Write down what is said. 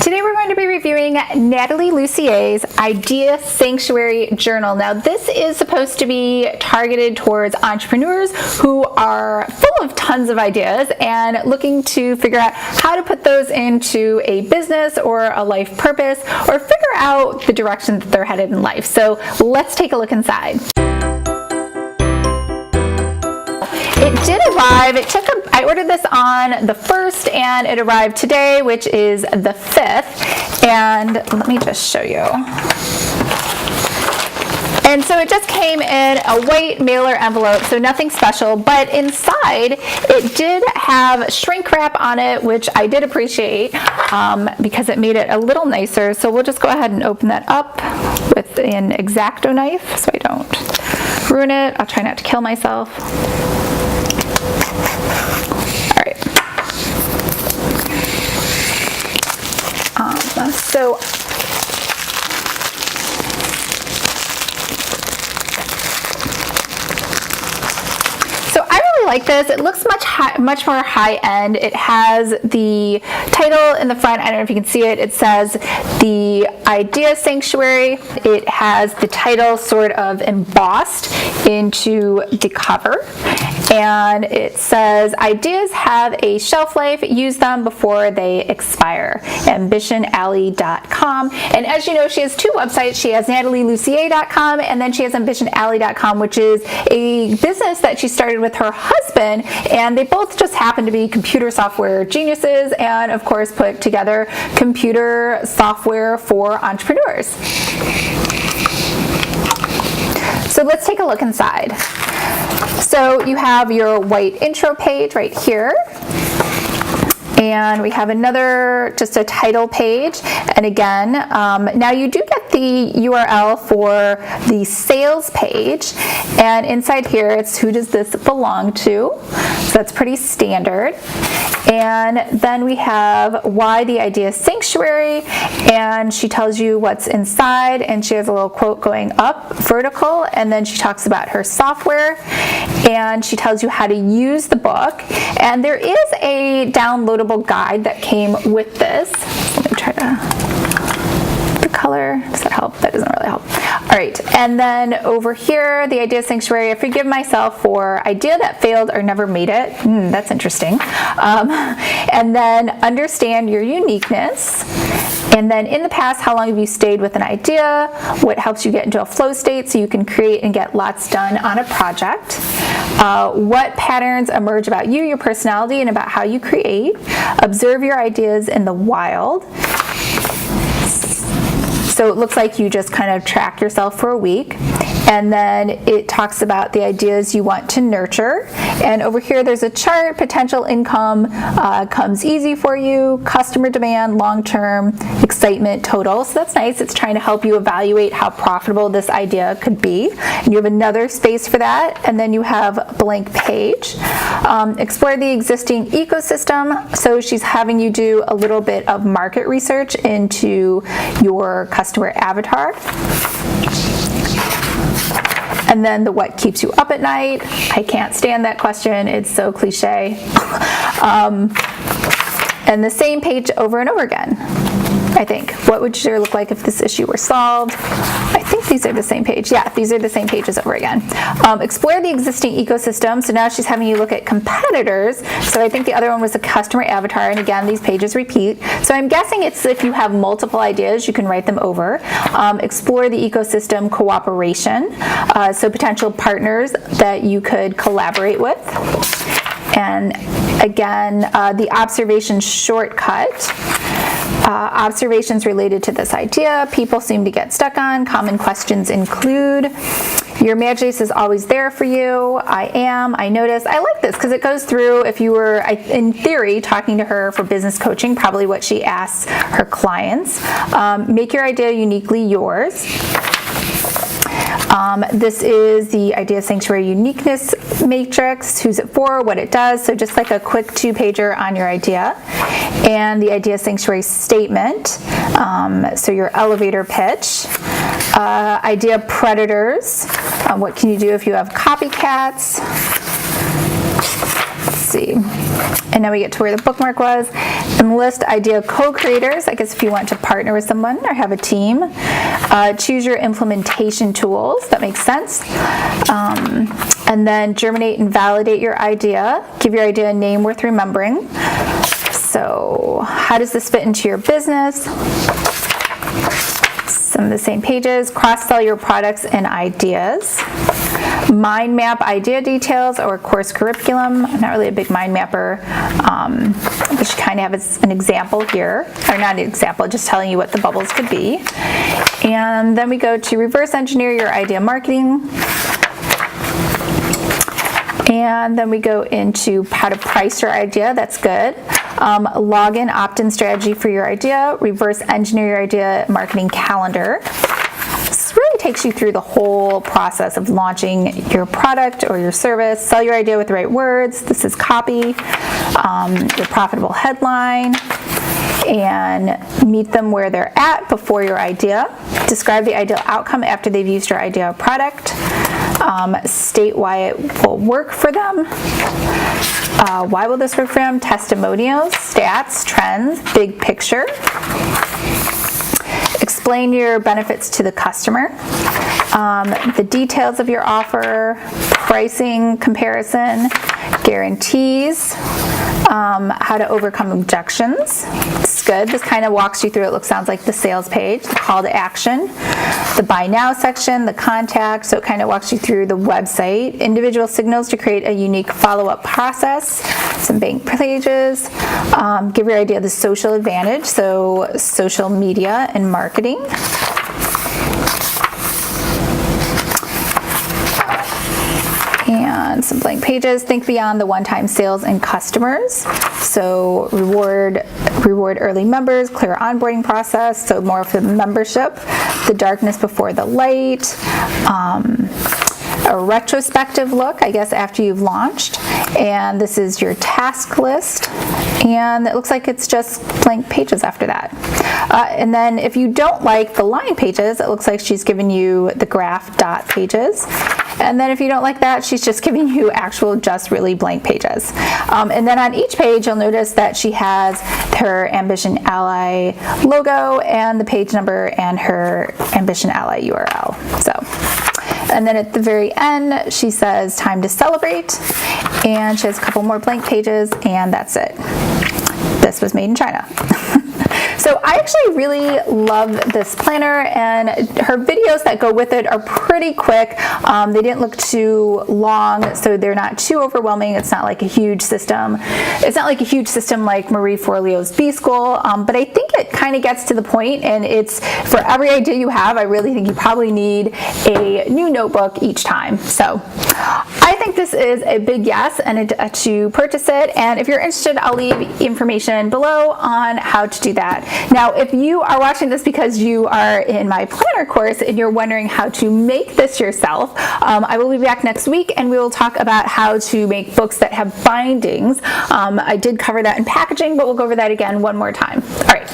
Today we're going to be reviewing Nathalie Lussier's Idea Sanctuary Journal. Now this is supposed to be targeted towards entrepreneurs who are full of tons of ideas and looking to figure out how to put those into a business or a life purpose or figure out the direction that they're headed in life. So let's take a look inside. It did arrive, I ordered this on the 1st and it arrived today, which is the 5th. And let me just show you. And so it just came in a white mailer envelope, so nothing special, but inside it did have shrink wrap on it, which I did appreciate because it made it a little nicer. So we'll just go ahead and open that up with an X-Acto knife so I don't ruin it. I'll try not to kill myself. All right. So I really like this. It looks much more high end. It has the title in the front. I don't know if you can see it. It says the Idea Sanctuary. It has the title sort of embossed into the cover. And it says, ideas have a shelf life, use them before they expire. AmbitionAlley.com. And as you know, she has two websites. She has NathalieLussier.com and then she has AmbitionAlley.com, which is a business that she started with her husband. And they both just happen to be computer software geniuses and, of course, put together computer software for entrepreneurs. So let's take a look inside. So you have your white intro page right here. And we have another, just a title page. And again, now you do get the URL for the sales page. And inside here, it's who does this belong to? So that's pretty standard. And then we have why the Idea Sanctuary. And she tells you what's inside. And she has a little quote going up vertical. And then she talks about her software. And she tells you how to use the book. And there is a downloadable guide that came with this. Let me try to, the color, does that help? That doesn't really help. All right, and then over here, the Idea Sanctuary, I forgive myself for idea that failed or never made it. That's interesting. And then understand your uniqueness. And then in the past, how long have you stayed with an idea? What helps you get into a flow state so you can create and get lots done on a project? What patterns emerge about you, your personality, and about how you create? Observe your ideas in the wild. So it looks like you just kind of track yourself for a week. And then it talks about the ideas you want to nurture. And over here, there's a chart. Potential income comes easy for you. Customer demand, long-term, excitement, total. So that's nice. It's trying to help you evaluate how profitable this idea could be. And you have another space for that. And then you have a blank page. Explore the existing ecosystem. So she's having you do a little bit of market research into your customer avatar. And then the what keeps you up at night. I can't stand that question. It's so cliche. And the same page over and over again, I think. What would your look like if this issue were solved? I think these are the same page. Yeah, these are the same pages over again. Explore the existing ecosystem. So now she's having you look at competitors. So I think the other one was a customer avatar. And again, these pages repeat. So I'm guessing it's if you have multiple ideas, you can write them over. Explore the ecosystem cooperation. So potential partners that you could collaborate with. And again, the observation shortcut. Observations related to this idea, people seem to get stuck on. Common questions include, your imagination is always there for you. I am, I notice. I like this because it goes through, if you were, in theory, talking to her for business coaching, probably what she asks her clients. Make your idea uniquely yours. This is the Idea Sanctuary Uniqueness Matrix, who's it for, what it does, so just like a quick 2-pager on your idea. And the Idea Sanctuary Statement, so your elevator pitch. Idea Predators, what can you do if you have copycats? see. And now we get to where the bookmark was. Enlist idea co-creators, I guess if you want to partner with someone or have a team. Choose your implementation tools, that makes sense. And then germinate and validate your idea. Give your idea a name worth remembering. So how does this fit into your business? Some of the same pages. Cross-sell your products and ideas. Mind map idea details or course curriculum. I'm not really a big mind mapper. You should kind of have an example here, or not an example, just telling you what the bubbles could be. And then we go to reverse engineer your idea marketing. And then we go into how to price your idea. That's good. Login opt-in strategy for your idea. Reverse engineer your idea marketing calendar. This really takes you through the whole process of launching your product or your service. Sell your idea with the right words. This is copy. Your profitable headline. And meet them where they're at before your idea. Describe the ideal outcome after they've used your idea or product. State why it will work for them. Why will this work for them? Testimonials, stats, trends, big picture. Explain your benefits to the customer. The details of your offer, pricing comparison, guarantees, how to overcome objections. It's good. This kind of walks you through, sounds like the sales page, the call to action, the buy now section, the contact, so it kind of walks you through the website, individual signals to create a unique follow-up process, some bank pages, give your idea the social advantage, so social media and marketing. And some blank pages. Think beyond the one-time sales and customers. So reward early members, clear onboarding process, so more for the membership. The darkness before the light. A retrospective look, I guess, after you've launched. And this is your task list. And it looks like it's just blank pages after that. And then if you don't like the line pages, it looks like she's given you the graph dot pages. And then if you don't like that, she's just giving you actual just really blank pages. And then on each page, you'll notice that she has her Ambition Ally logo and the page number and her Ambition Ally URL. And then at the very end, she says time to celebrate, and she has a couple more blank pages, and that's it. This was made in China. So I actually really love this planner, and her videos that go with it are pretty quick. They didn't look too long, so they're not too overwhelming. It's not like a huge system. It's not like a huge system like Marie Forleo's B School, but I think it kind of gets to the point, and it's for every idea you have, I really think you probably need a new notebook each time. So I think this is a big yes and to purchase it, and if you're interested, I'll leave information below on how to do that. Now, if you are watching this because you are in my planner course and you're wondering how to make this yourself, I will be back next week and we will talk about how to make books that have bindings. I did cover that in packaging, but we'll go over that again one more time. All right.